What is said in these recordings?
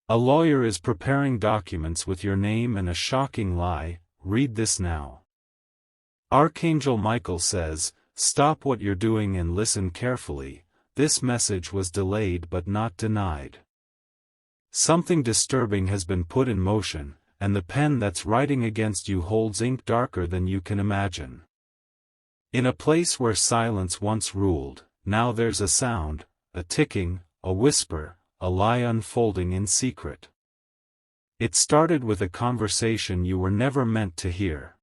A lawyer is preparing documents with your name and a shocking lie. Read this now. Archangel Michael says, stop what you're doing and listen carefully. This message was delayed but not denied. Something disturbing has been put in motion, and the pen that's writing against you holds ink darker than you can imagine. In a place where silence once ruled, now there's a sound, a ticking, a whisper, a lie unfolding in secret. It started with a conversation you were never meant to hear.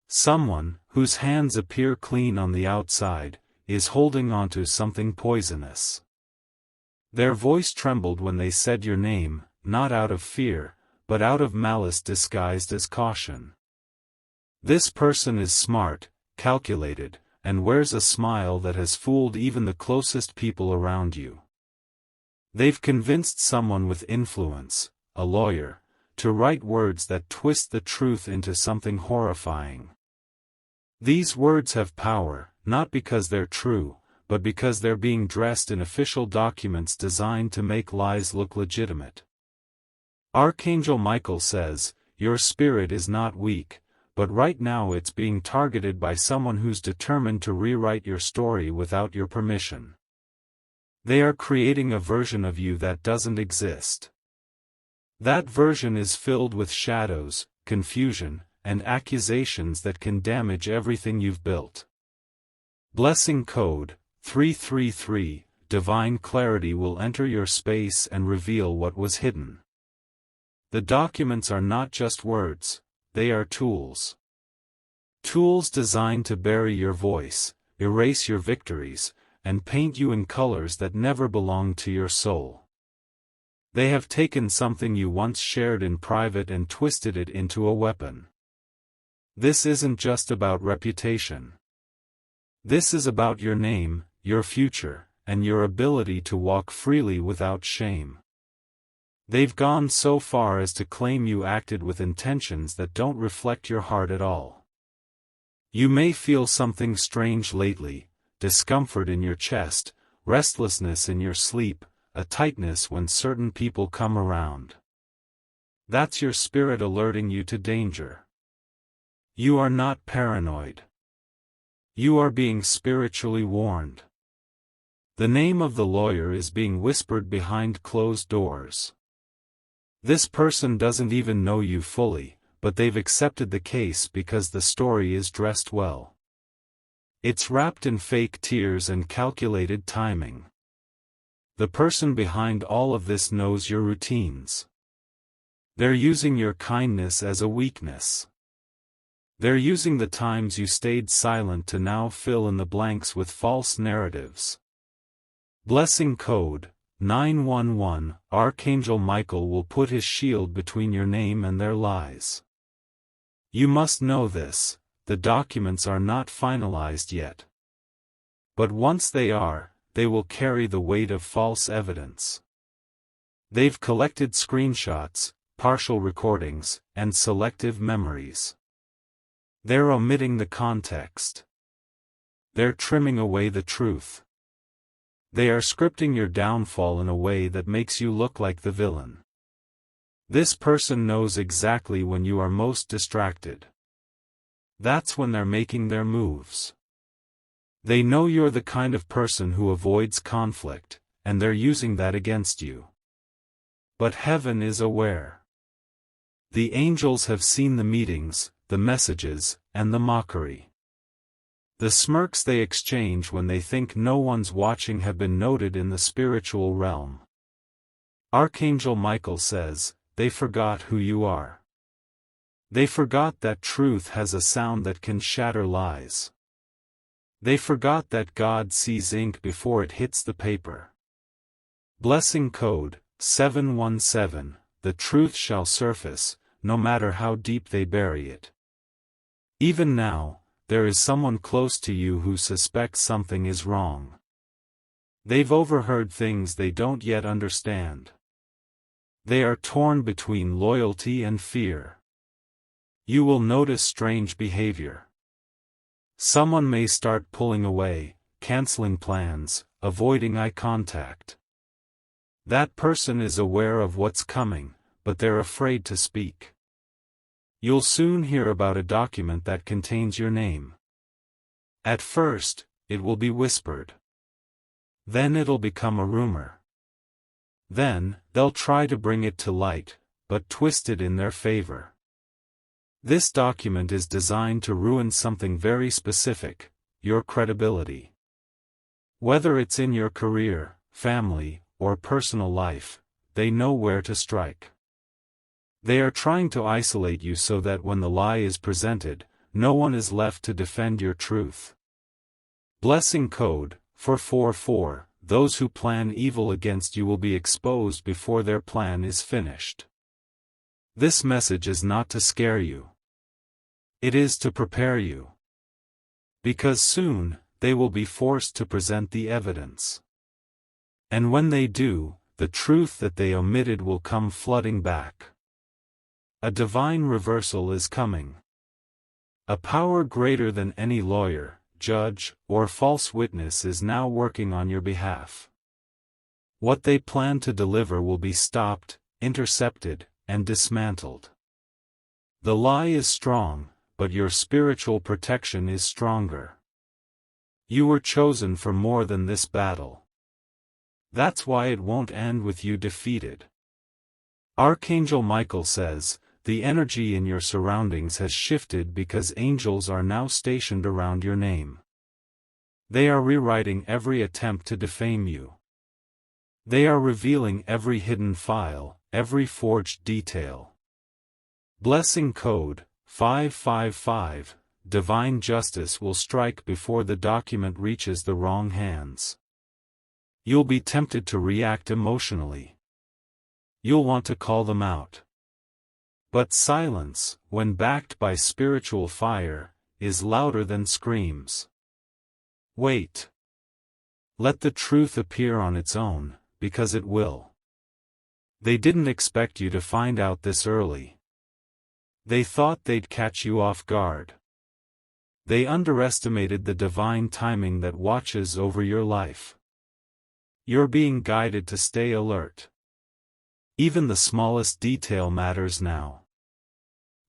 Someone, whose hands appear clean on the outside, is holding onto something poisonous. Their voice trembled when they said your name, not out of fear, but out of malice disguised as caution. This person is smart, calculated, and wears a smile that has fooled even the closest people around you. They've convinced someone with influence, a lawyer, to write words that twist the truth into something horrifying. These words have power, not because they're true, but because they're being dressed in official documents designed to make lies look legitimate. Archangel Michael says, your spirit is not weak, but right now it's being targeted by someone who's determined to rewrite your story without your permission. They are creating a version of you that doesn't exist. That version is filled with shadows, confusion, and accusations that can damage everything you've built. Blessing code 333, divine clarity will enter your space and reveal what was hidden. The documents are not just words, they are tools. Tools designed to bury your voice, erase your victories, and paint you in colors that never belonged to your soul. They have taken something you once shared in private and twisted it into a weapon. This isn't just about reputation. This is about your name, your future, and your ability to walk freely without shame. They've gone so far as to claim you acted with intentions that don't reflect your heart at all. You may feel something strange lately, discomfort in your chest, restlessness in your sleep, a tightness when certain people come around. That's your spirit alerting you to danger. You are not paranoid. You are being spiritually warned. The name of the lawyer is being whispered behind closed doors. This person doesn't even know you fully, but they've accepted the case because the story is dressed well. It's wrapped in fake tears and calculated timing. The person behind all of this knows your routines. They're using your kindness as a weakness. They're using the times you stayed silent to now fill in the blanks with false narratives. Blessing code 911, Archangel Michael will put his shield between your name and their lies. You must know this, the documents are not finalized yet. But once they are, they will carry the weight of false evidence. They've collected screenshots, partial recordings, and selective memories. They're omitting the context. They're trimming away the truth. They are scripting your downfall in a way that makes you look like the villain. This person knows exactly when you are most distracted. That's when they're making their moves. They know you're the kind of person who avoids conflict, and they're using that against you. But heaven is aware. The angels have seen the meetings, the messages, and the mockery. The smirks they exchange when they think no one's watching have been noted in the spiritual realm. Archangel Michael says, they forgot who you are. They forgot that truth has a sound that can shatter lies. They forgot that God sees ink before it hits the paper. Blessing code 717, the truth shall surface, no matter how deep they bury it. Even now, there is someone close to you who suspects something is wrong. They've overheard things they don't yet understand. They are torn between loyalty and fear. You will notice strange behavior. Someone may start pulling away, canceling plans, avoiding eye contact. That person is aware of what's coming, but they're afraid to speak. You'll soon hear about a document that contains your name. At first, it will be whispered. Then it'll become a rumor. Then, they'll try to bring it to light, but twist it in their favor. This document is designed to ruin something very specific, your credibility. Whether it's in your career, family, or personal life, they know where to strike. They are trying to isolate you so that when the lie is presented, no one is left to defend your truth. Blessing code 444. Those who plan evil against you will be exposed before their plan is finished. This message is not to scare you. It is to prepare you. Because soon, they will be forced to present the evidence. And when they do, the truth that they omitted will come flooding back. A divine reversal is coming. A power greater than any lawyer, judge, or false witness is now working on your behalf. What they plan to deliver will be stopped, intercepted, and dismantled. The lie is strong, but your spiritual protection is stronger. You were chosen for more than this battle. That's why it won't end with you defeated. Archangel Michael says, the energy in your surroundings has shifted because angels are now stationed around your name. They are rewriting every attempt to defame you. They are revealing every hidden file, every forged detail. Blessing code 555. Divine justice will strike before the document reaches the wrong hands. You'll be tempted to react emotionally. You'll want to call them out. But silence, when backed by spiritual fire, is louder than screams. Wait. Let the truth appear on its own, because it will. They didn't expect you to find out this early. They thought they'd catch you off guard. They underestimated the divine timing that watches over your life. You're being guided to stay alert. Even the smallest detail matters now.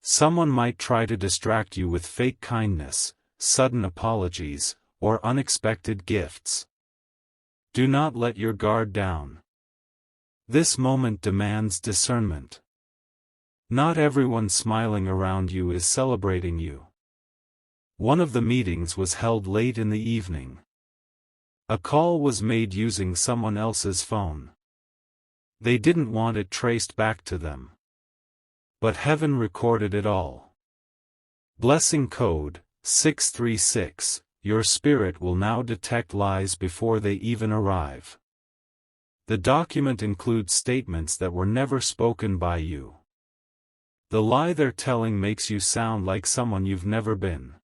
Someone might try to distract you with fake kindness, sudden apologies, or unexpected gifts. Do not let your guard down. This moment demands discernment. Not everyone smiling around you is celebrating you. One of the meetings was held late in the evening. A call was made using someone else's phone. They didn't want it traced back to them. But heaven recorded it all. Blessing code 636. Your spirit will now detect lies before they even arrive. The document includes statements that were never spoken by you. The lie they're telling makes you sound like someone you've never been.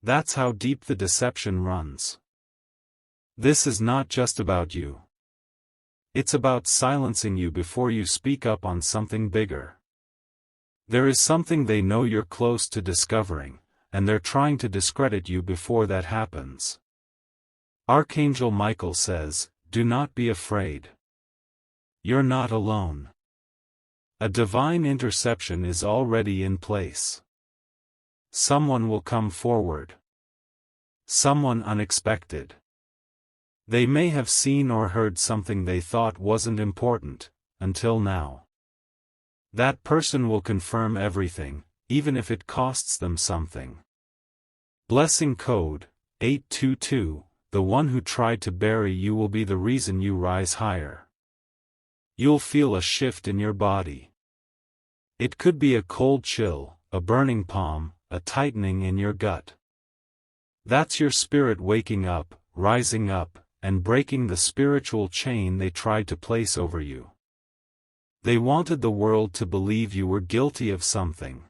That's how deep the deception runs. This is not just about you. It's about silencing you before you speak up on something bigger. There is something they know you're close to discovering, and they're trying to discredit you before that happens. Archangel Michael says, do not be afraid. You're not alone. A divine interception is already in place. Someone will come forward. Someone unexpected. They may have seen or heard something they thought wasn't important, until now. That person will confirm everything, even if it costs them something. Blessing code 822. The one who tried to bury you will be the reason you rise higher. You'll feel a shift in your body. It could be a cold chill, a burning palm, a tightening in your gut. That's your spirit waking up, rising up, and breaking the spiritual chain they tried to place over you. They wanted the world to believe you were guilty of something.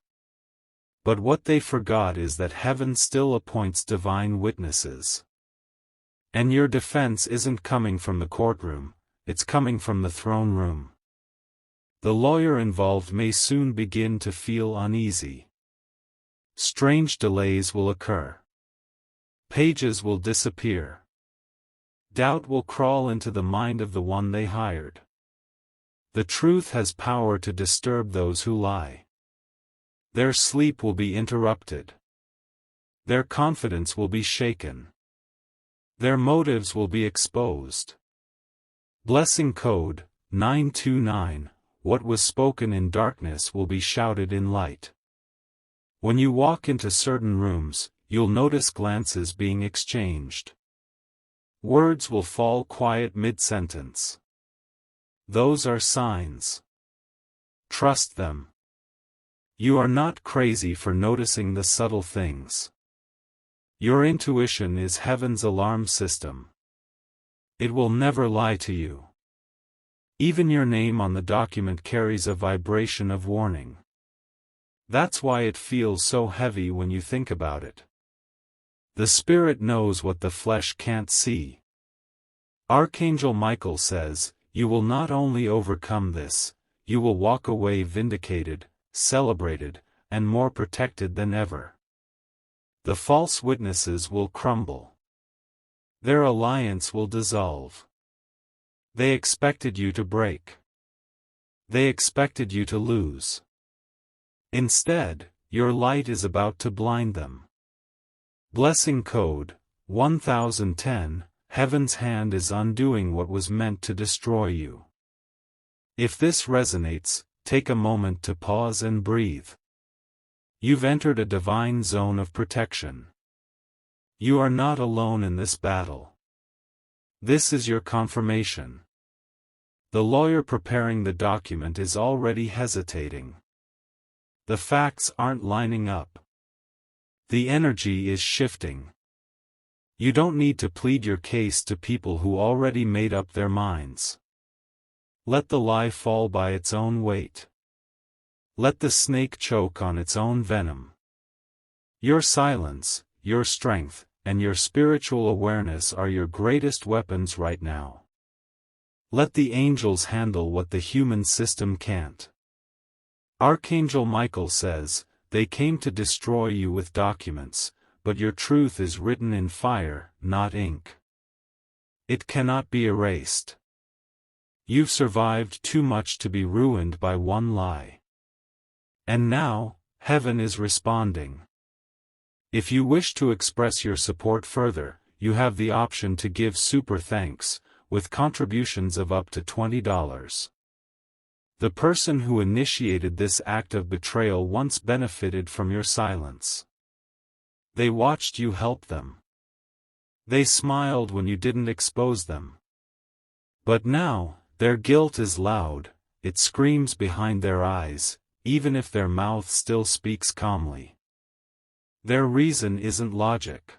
But what they forgot is that heaven still appoints divine witnesses. And your defense isn't coming from the courtroom, it's coming from the throne room. The lawyer involved may soon begin to feel uneasy. Strange delays will occur. Pages will disappear. Doubt will crawl into the mind of the one they hired. The truth has power to disturb those who lie. Their sleep will be interrupted. Their confidence will be shaken. Their motives will be exposed. Blessing code 929. What was spoken in darkness will be shouted in light. When you walk into certain rooms, you'll notice glances being exchanged. Words will fall quiet mid-sentence. Those are signs. Trust them. You are not crazy for noticing the subtle things. Your intuition is heaven's alarm system. It will never lie to you. Even your name on the document carries a vibration of warning. That's why it feels so heavy when you think about it. The spirit knows what the flesh can't see. Archangel Michael says, you will not only overcome this, you will walk away vindicated, celebrated, and more protected than ever. The false witnesses will crumble. Their alliance will dissolve. They expected you to break. They expected you to lose. Instead, your light is about to blind them. Blessing code 1010. Heaven's hand is undoing what was meant to destroy you. If this resonates, take a moment to pause and breathe. You've entered a divine zone of protection. You are not alone in this battle. This is your confirmation. The lawyer preparing the document is already hesitating. The facts aren't lining up. The energy is shifting. You don't need to plead your case to people who already made up their minds. Let the lie fall by its own weight. Let the snake choke on its own venom. Your silence, your strength, and your spiritual awareness are your greatest weapons right now. Let the angels handle what the human system can't. Archangel Michael says, they came to destroy you with documents, but your truth is written in fire, not ink. It cannot be erased. You've survived too much to be ruined by one lie. And now, heaven is responding. If you wish to express your support further, you have the option to give super thanks, with contributions of up to $20. The person who initiated this act of betrayal once benefited from your silence. They watched you help them. They smiled when you didn't expose them. But now, their guilt is loud, it screams behind their eyes, even if their mouth still speaks calmly. Their reason isn't logic.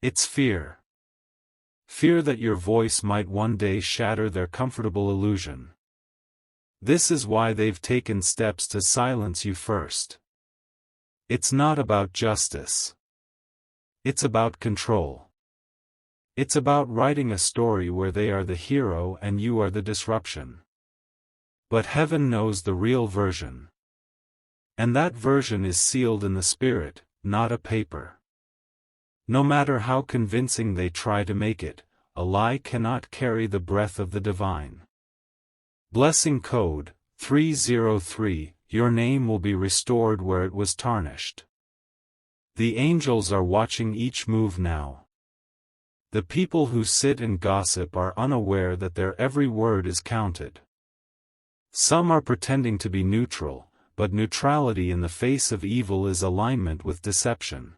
It's fear. Fear that your voice might one day shatter their comfortable illusion. This is why they've taken steps to silence you first. It's not about justice. It's about control. It's about writing a story where they are the hero and you are the disruption. But heaven knows the real version. And that version is sealed in the spirit, not a paper. No matter how convincing they try to make it, a lie cannot carry the breath of the divine. Blessing code 303. Your name will be restored where it was tarnished. The angels are watching each move now. The people who sit and gossip are unaware that their every word is counted. Some are pretending to be neutral, but neutrality in the face of evil is alignment with deception.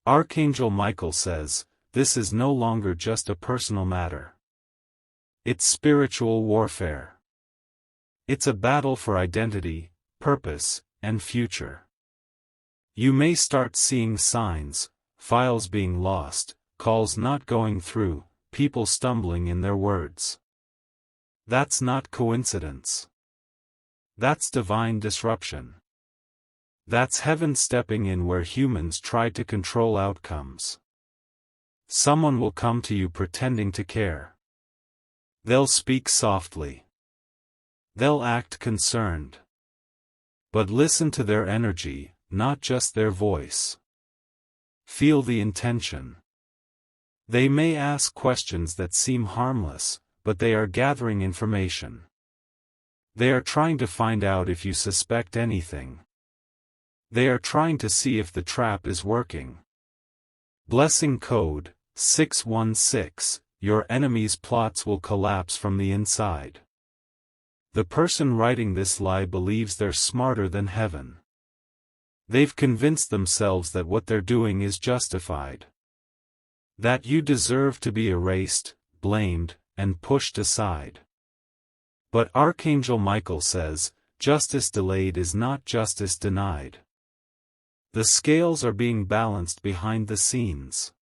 Archangel Michael says, this is no longer just a personal matter. It's spiritual warfare. It's a battle for identity, purpose, and future. You may start seeing signs, files being lost, calls not going through, people stumbling in their words. That's not coincidence. That's divine disruption. That's heaven stepping in where humans try to control outcomes. Someone will come to you pretending to care. They'll speak softly. They'll act concerned. But listen to their energy, not just their voice. Feel the intention. They may ask questions that seem harmless, but they are gathering information. They are trying to find out if you suspect anything. They are trying to see if the trap is working. Blessing code 616. Your enemy's plots will collapse from the inside. The person writing this lie believes they're smarter than heaven. They've convinced themselves that what they're doing is justified. That you deserve to be erased, blamed, and pushed aside. But Archangel Michael says, justice delayed is not justice denied. The scales are being balanced behind the scenes.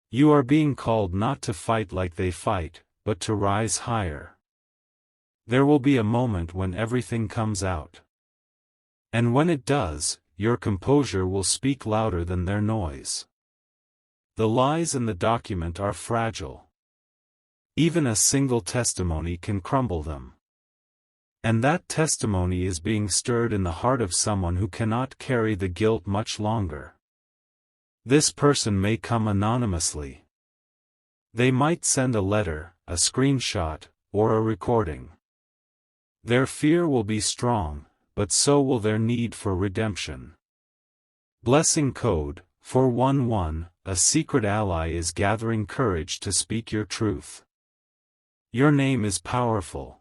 You are being called not to fight like they fight, but to rise higher. There will be a moment when everything comes out. And when it does, your composure will speak louder than their noise. The lies in the document are fragile. Even a single testimony can crumble them. And that testimony is being stirred in the heart of someone who cannot carry the guilt much longer. This person may come anonymously. They might send a letter, a screenshot, or a recording. Their fear will be strong, but so will their need for redemption. Blessing code 411. A secret ally is gathering courage to speak your truth. Your name is powerful.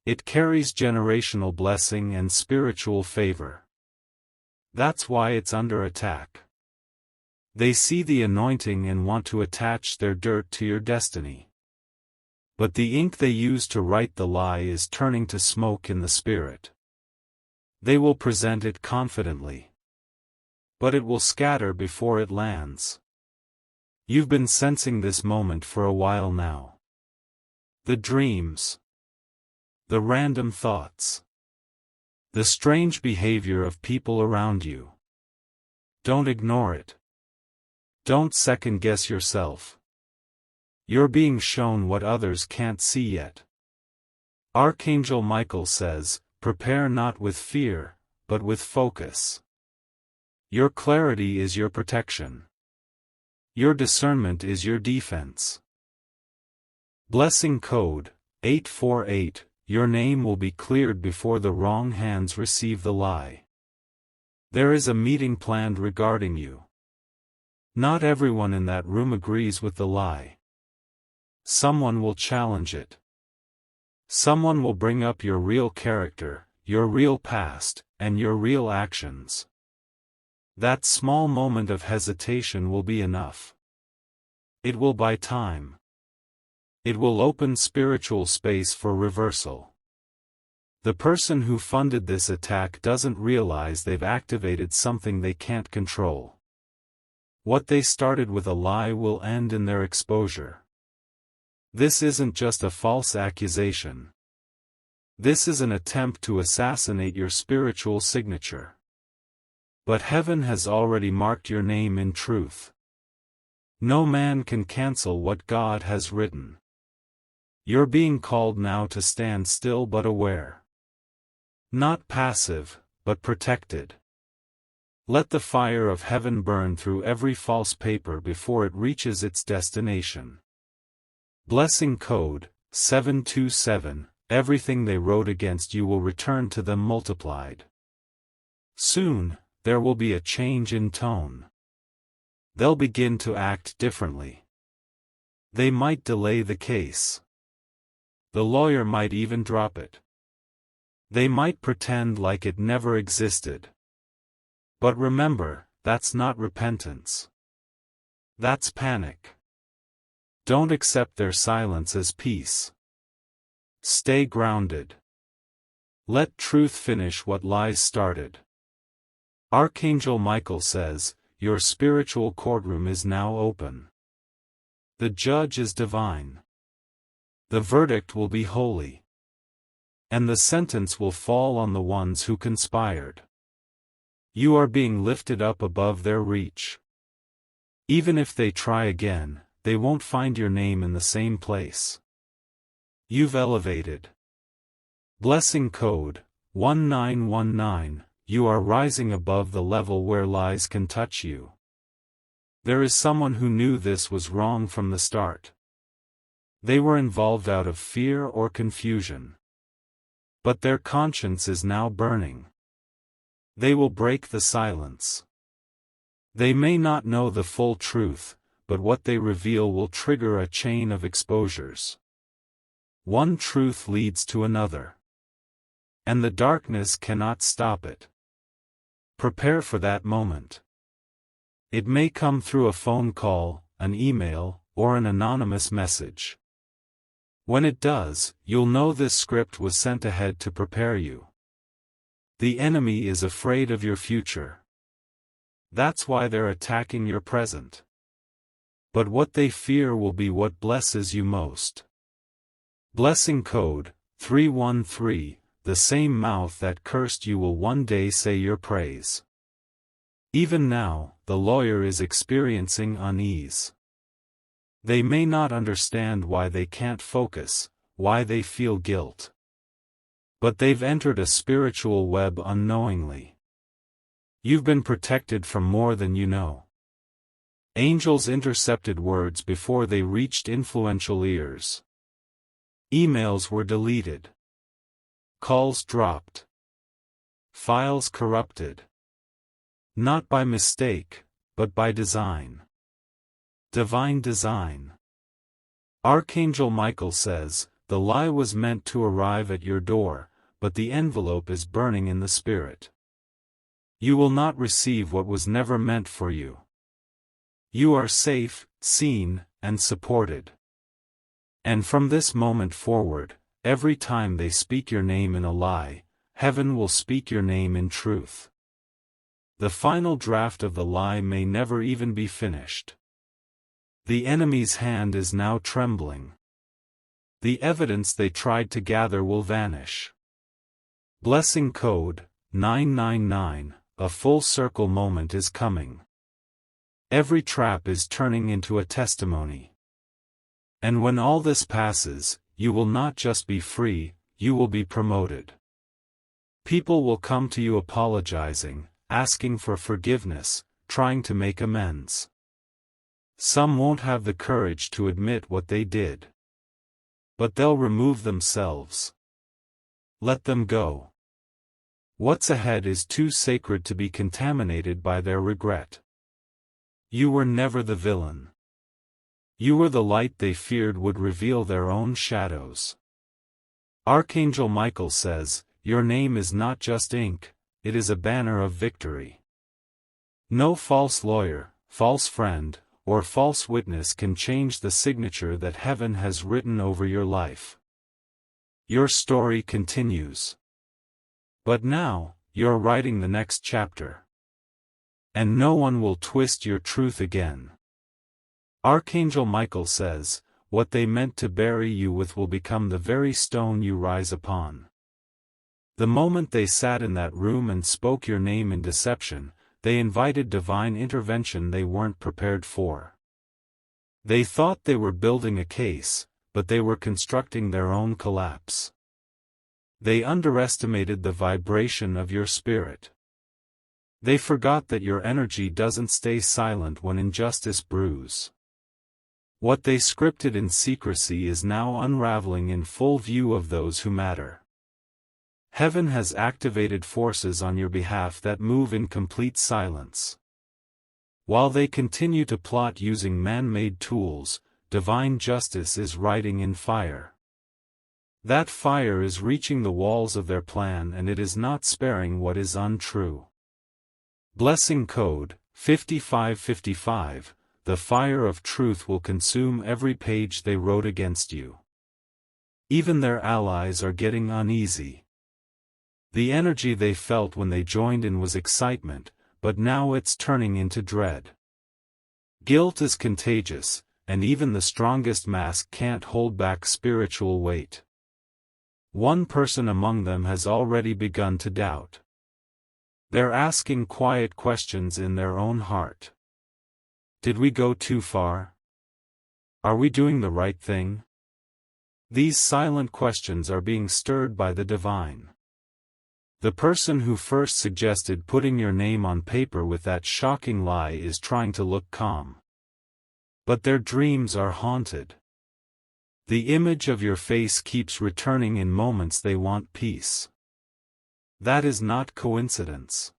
It carries generational blessing and spiritual favor. That's why it's under attack. They see the anointing and want to attach their dirt to your destiny. But the ink they use to write the lie is turning to smoke in the spirit. They will present it confidently. But it will scatter before it lands. You've been sensing this moment for a while now. The dreams. The random thoughts. The strange behavior of people around you. Don't ignore it. Don't second-guess yourself. You're being shown what others can't see yet. Archangel Michael says, prepare not with fear, but with focus. Your clarity is your protection. Your discernment is your defense. Blessing code 848. Your name will be cleared before the wrong hands receive the lie. There is a meeting planned regarding you. Not everyone in that room agrees with the lie. Someone will challenge it. Someone will bring up your real character, your real past, and your real actions. That small moment of hesitation will be enough. It will buy time. It will open spiritual space for reversal. The person who funded this attack doesn't realize they've activated something they can't control. What they started with a lie will end in their exposure. This isn't just a false accusation. This is an attempt to assassinate your spiritual signature. But heaven has already marked your name in truth. No man can cancel what God has written. You're being called now to stand still but aware. Not passive, but protected. Let the fire of heaven burn through every false paper before it reaches its destination. Blessing code 727. Everything they wrote against you will return to them multiplied. Soon, there will be a change in tone. They'll begin to act differently. They might delay the case. The lawyer might even drop it. They might pretend like it never existed. But remember, that's not repentance. That's panic. Don't accept their silence as peace. Stay grounded. Let truth finish what lies started. Archangel Michael says, your spiritual courtroom is now open. The judge is divine. The verdict will be holy. And the sentence will fall on the ones who conspired. You are being lifted up above their reach. Even if they try again, they won't find your name in the same place. You've elevated. Blessing code 1919. You are rising above the level where lies can touch you. There is someone who knew this was wrong from the start. They were involved out of fear or confusion. But their conscience is now burning. They will break the silence. They may not know the full truth, but what they reveal will trigger a chain of exposures. One truth leads to another. And the darkness cannot stop it. Prepare for that moment. It may come through a phone call, an email, or an anonymous message. When it does, you'll know this script was sent ahead to prepare you. The enemy is afraid of your future. That's why they're attacking your present. But what they fear will be what blesses you most. Blessing code 313, the same mouth that cursed you will one day say your praise. Even now, the lawyer is experiencing unease. They may not understand why they can't focus, why they feel guilt. But they've entered a spiritual web unknowingly. You've been protected from more than you know. Angels intercepted words before they reached influential ears. Emails were deleted. Calls dropped. Files corrupted. Not by mistake, but by design. Divine design. Archangel Michael says, the lie was meant to arrive at your door, but the envelope is burning in the spirit. You will not receive what was never meant for you. You are safe, seen, and supported. And from this moment forward, every time they speak your name in a lie, heaven will speak your name in truth. The final draft of the lie may never even be finished. The enemy's hand is now trembling. The evidence they tried to gather will vanish. Blessing code 999, a full circle moment is coming. Every trap is turning into a testimony. And when all this passes, you will not just be free, you will be promoted. People will come to you apologizing, asking for forgiveness, trying to make amends. Some won't have the courage to admit what they did. But they'll remove themselves. Let them go. What's ahead is too sacred to be contaminated by their regret. You were never the villain. You were the light they feared would reveal their own shadows. Archangel Michael says, your name is not just ink, it is a banner of victory. No false lawyer, false friend, or false witness can change the signature that heaven has written over your life. Your story continues. But now, you're writing the next chapter. And no one will twist your truth again. Archangel Michael says, what they meant to bury you with will become the very stone you rise upon. The moment they sat in that room and spoke your name in deception, they invited divine intervention they weren't prepared for. They thought they were building a case, but they were constructing their own collapse. They underestimated the vibration of your spirit. They forgot that your energy doesn't stay silent when injustice brews. What they scripted in secrecy is now unraveling in full view of those who matter. Heaven has activated forces on your behalf that move in complete silence. While they continue to plot using man-made tools, divine justice is writing in fire. That fire is reaching the walls of their plan and it is not sparing what is untrue. Blessing code 5555, the fire of truth will consume every page they wrote against you. Even their allies are getting uneasy. The energy they felt when they joined in was excitement, but now it's turning into dread. Guilt is contagious, and even the strongest mask can't hold back spiritual weight. One person among them has already begun to doubt. They're asking quiet questions in their own heart. Did we go too far? Are we doing the right thing? These silent questions are being stirred by the divine. The person who first suggested putting your name on paper with that shocking lie is trying to look calm. But their dreams are haunted. The image of your face keeps returning in moments they want peace. That is not coincidence.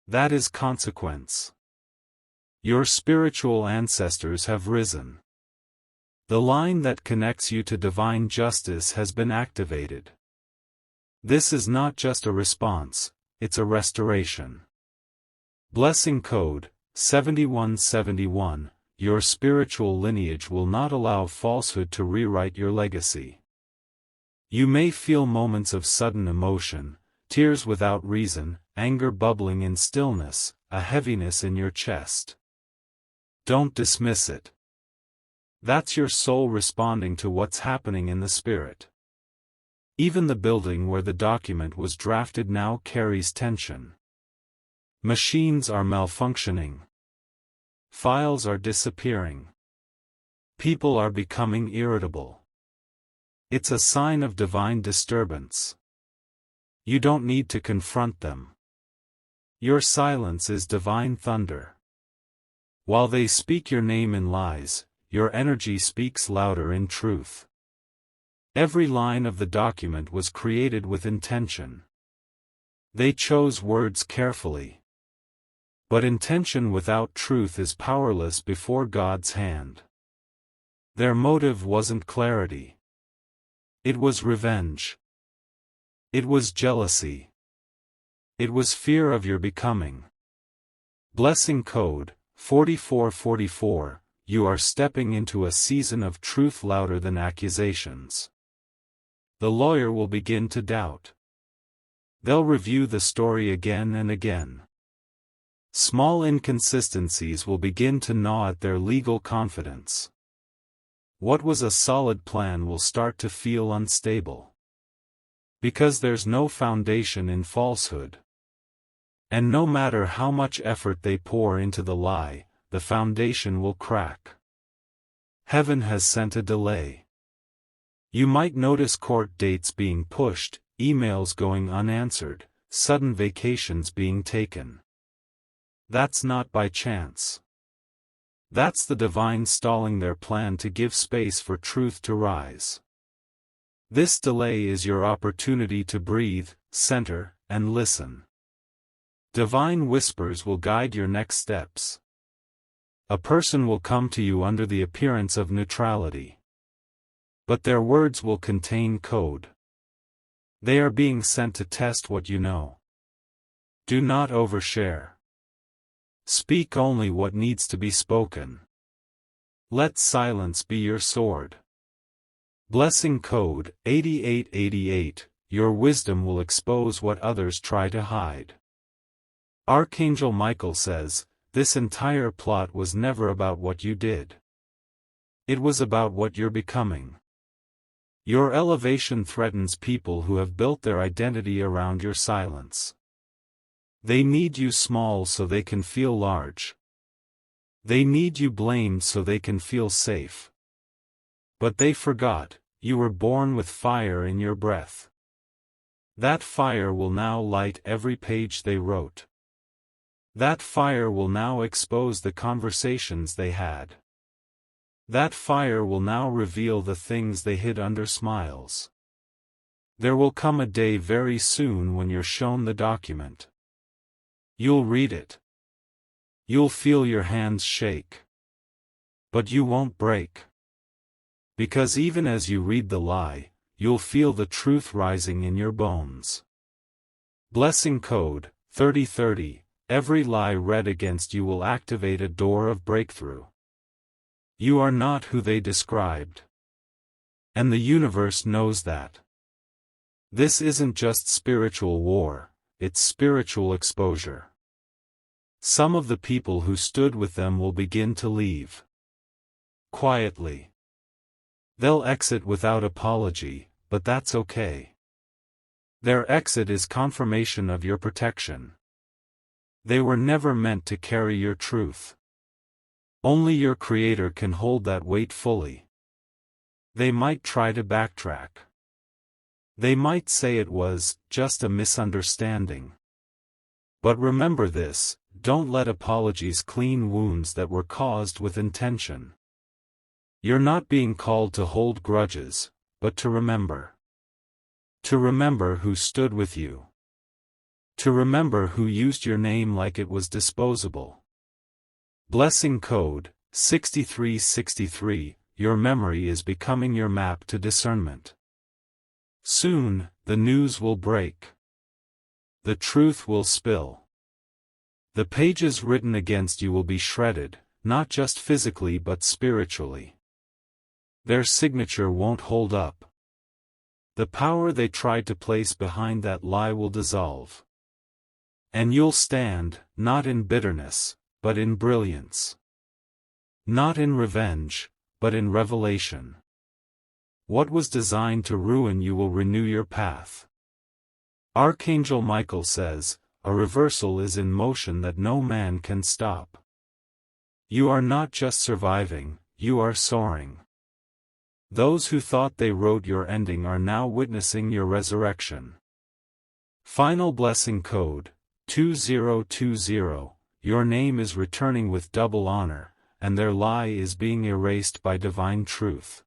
That is consequence. Your spiritual ancestors have risen. The line that connects you to divine justice has been activated. This is not just a response, it's a restoration. Blessing Code 7171. Your spiritual lineage will not allow falsehood to rewrite your legacy. You may feel moments of sudden emotion, tears without reason, anger bubbling in stillness, a heaviness in your chest. Don't dismiss it. That's your soul responding to what's happening in the spirit. Even the building where the document was drafted now carries tension. Machines are malfunctioning. Files are disappearing. People are becoming irritable. It's a sign of divine disturbance. You don't need to confront them. Your silence is divine thunder. While they speak your name in lies, your energy speaks louder in truth. Every line of the document was created with intention. They chose words carefully. But intention without truth is powerless before God's hand. Their motive wasn't clarity. It was revenge. It was jealousy. It was fear of your becoming. Blessing Code 4444. You are stepping into a season of truth louder than accusations. The lawyer will begin to doubt. They'll review the story again and again. Small inconsistencies will begin to gnaw at their legal confidence. What was a solid plan will start to feel unstable. Because there's no foundation in falsehood. And no matter how much effort they pour into the lie, the foundation will crack. Heaven has sent a delay. You might notice court dates being pushed, emails going unanswered, sudden vacations being taken. That's not by chance. That's the divine stalling their plan to give space for truth to rise. This delay is your opportunity to breathe, center, and listen. Divine whispers will guide your next steps. A person will come to you under the appearance of neutrality. But their words will contain code. They are being sent to test what you know. Do not overshare. Speak only what needs to be spoken. Let silence be your sword. Blessing Code 8888. Your wisdom will expose what others try to hide. Archangel Michael says, this entire plot was never about what you did. It was about what you're becoming. Your elevation threatens people who have built their identity around your silence. They need you small so they can feel large. They need you blamed so they can feel safe. But they forgot, you were born with fire in your breath. That fire will now light every page they wrote. That fire will now expose the conversations they had. That fire will now reveal the things they hid under smiles. There will come a day very soon when you're shown the document. You'll read it. You'll feel your hands shake. But you won't break. Because even as you read the lie, you'll feel the truth rising in your bones. Blessing Code 3030. Every lie read against you will activate a door of breakthrough. You are not who they described. And the universe knows that. This isn't just spiritual war, it's spiritual exposure. Some of the people who stood with them will begin to leave. Quietly. They'll exit without apology, but that's okay. Their exit is confirmation of your protection. They were never meant to carry your truth. Only your Creator can hold that weight fully. They might try to backtrack. They might say it was just a misunderstanding. But remember this, don't let apologies clean wounds that were caused with intention. You're not being called to hold grudges, but to remember. To remember who stood with you. To remember who used your name like it was disposable. Blessing code 6363. Your memory is becoming your map to discernment. Soon, the news will break. The truth will spill. The pages written against you will be shredded, not just physically but spiritually. Their signature won't hold up. The power they tried to place behind that lie will dissolve. And you'll stand, not in bitterness, but in brilliance. Not in revenge, but in revelation. What was designed to ruin you will renew your path. Archangel Michael says, a reversal is in motion that no man can stop. You are not just surviving, you are soaring. Those who thought they wrote your ending are now witnessing your resurrection. Final blessing code 2020. Your name is returning with double honor, and their lie is being erased by divine truth.